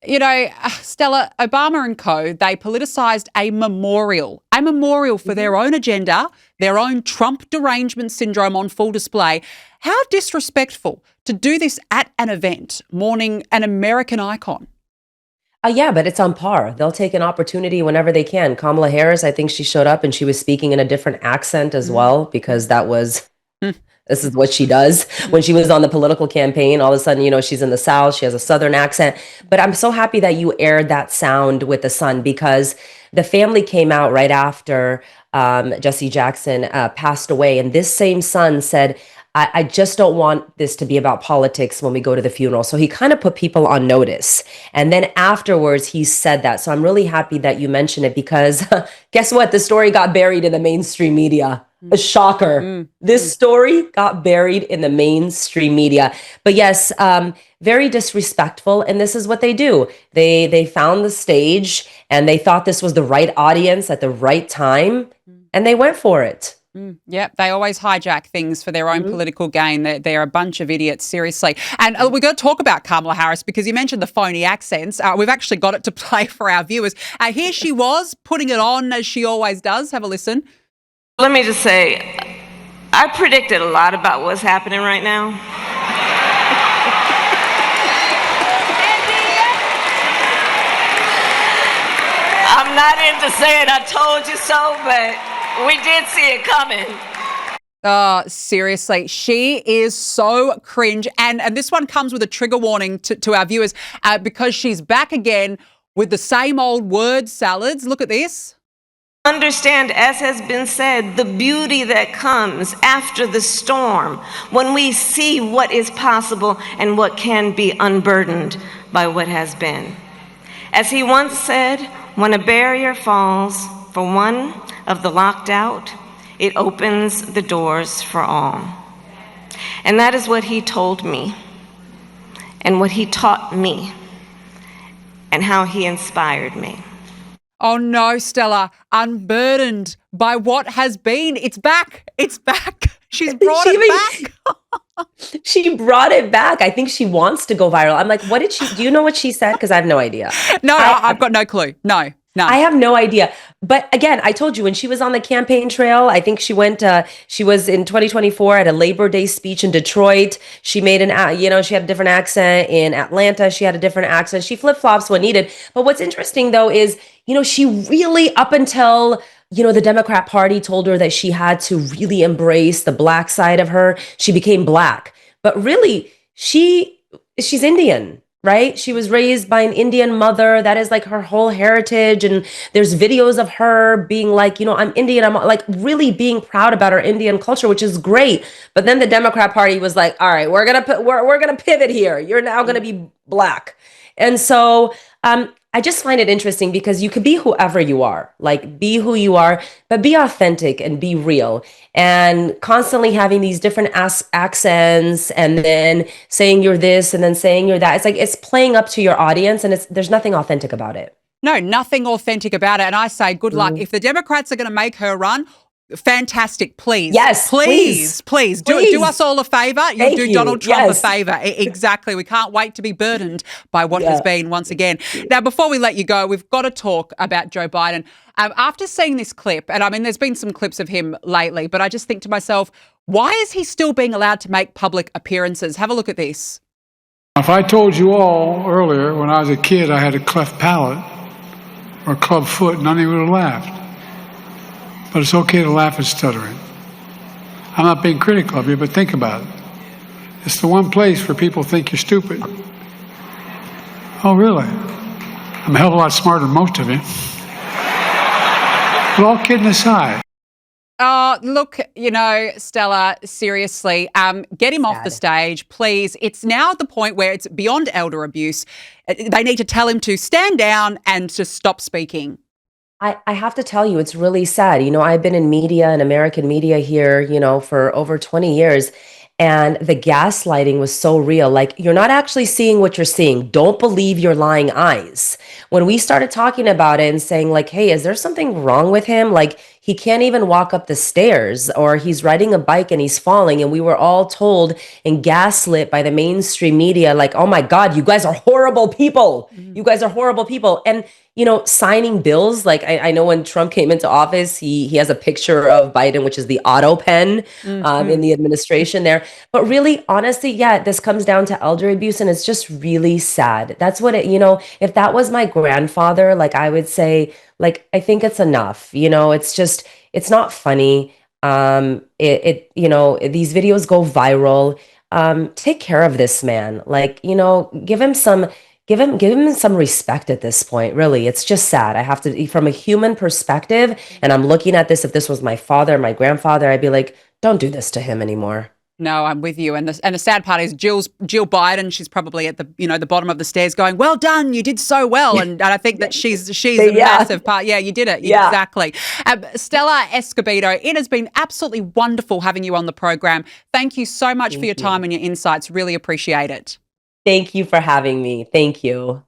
Stella, Obama and co, they politicised a memorial for their own agenda, their own Trump derangement syndrome on full display. How disrespectful to do this at an event, mourning an American icon. Yeah, but it's on par. They'll take an opportunity whenever they can. Kamala Harris, I think she showed up and she was speaking in a different accent as well, because this is what she does. When she was on the political campaign, all of a sudden, she's in the South, she has a Southern accent. But I'm so happy that you aired that sound with the son, because the family came out right after Jesse Jackson passed away. And this same son said, I just don't want this to be about politics when we go to the funeral. So he kind of put people on notice. And then afterwards, he said that. So I'm really happy that you mentioned it, because guess what? The story got buried in the mainstream media. A shocker. This story got buried in the mainstream media. But yes, very disrespectful. And this is what they do. They found the stage and they thought this was the right audience at the right time, and they went for it. Yep, they always hijack things for their own political gain. They're a bunch of idiots, seriously. And we're going to talk about Kamala Harris, because you mentioned the phony accents. We've actually got it to play for our viewers. Here she was, putting it on as she always does. Have a listen. Let me just say, I predicted a lot about what's happening right now. I'm not into saying I told you so, but we did see it coming. Oh, seriously, she is so cringe. And this one comes with a trigger warning to our viewers, because she's back again with the same old word salads. Look at this. Understand, as has been said, the beauty that comes after the storm, when we see what is possible and what can be unburdened by what has been. As he once said, when a barrier falls for one of the locked out, it opens the doors for all. And that is what he told me, and what he taught me, and how he inspired me. Oh no, Stella, unburdened by what has been. It's back. It's back. She's brought it back. She brought it back. I think she wants to go viral. I'm like, do you know what she said? Because I have no idea. No, I've got no clue. No. I have no idea. But again, I told you, when she was on the campaign trail, I think she was in 2024 at a Labor Day speech in Detroit. She made she had a different accent. In Atlanta, she had a different accent. She flip-flops when needed. But what's interesting, though, is, she really, up until, the Democrat Party told her that she had to really embrace the Black side of her, she became Black. But really, she's Indian. Right? She was raised by an Indian mother. That is like her whole heritage. And there's videos of her being like, I'm Indian. I'm like really being proud about her Indian culture, which is great. But then the Democrat Party was like, all right, we're going to pivot here. You're now going to be Black. And so, I just find it interesting, because you could be whoever you are, like be who you are, but be authentic and be real. And constantly having these different accents, and then saying you're this and then saying you're that. It's like, it's playing up to your audience, and there's nothing authentic about it. No, nothing authentic about it. And I say, good luck. If the Democrats are going to make her run, fantastic, please. Yes, please. Do us all a favour. You'll do Donald Trump a favour. Exactly. We can't wait to be burdened by what has been once again. Now, before we let you go, we've got to talk about Joe Biden. After seeing this clip, and I mean, there's been some clips of him lately, but I just think to myself, why is he still being allowed to make public appearances? Have a look at this. If I told you all earlier, when I was a kid, I had a cleft palate or club foot, none of you would have laughed. But it's okay to laugh at stuttering. I'm not being critical of you, but think about it. It's the one place where people think you're stupid. Oh, really? I'm a hell of a lot smarter than most of you. But all kidding aside. Look, Stella, seriously, get him off the stage, please. It's now at the point where it's beyond elder abuse. They need to tell him to stand down and to stop speaking. I have to tell you, it's really sad. I've been in media and American media here, for over 20 years. And the gaslighting was so real. Like, you're not actually seeing what you're seeing. Don't believe your lying eyes. When we started talking about it and saying like, hey, is there something wrong with him? Like, he can't even walk up the stairs, or he's riding a bike and he's falling. And we were all told and gaslit by the mainstream media, like, oh my God, you guys are horrible people. You guys are horrible people. And, you know, signing bills, like I know when Trump came into office, he has a picture of Biden, which is the auto pen in the administration there. But really, honestly, yeah, this comes down to elder abuse, and it's just really sad. That's what it, you know, if that was my grandfather, like I would say, like, I think it's enough. You know, it's just, it's not funny. You know, these videos go viral. Take care of this man. Like, you know, give him some respect at this point. Really, it's just sad. I have to, from a human perspective, and I'm looking at this, if this was my father, my grandfather, I'd be like, don't do this to him anymore. No, I'm with you. And the sad part is Jill Biden, she's probably at the, you know, the bottom of the stairs going, well done, you did so well. And I think that she's a massive part. Yeah, you did it. Yeah. Exactly. Stella Escobedo, it has been absolutely wonderful having you on the program. Thank you so much for your time and your insights. Really appreciate it. Thank you for having me. Thank you.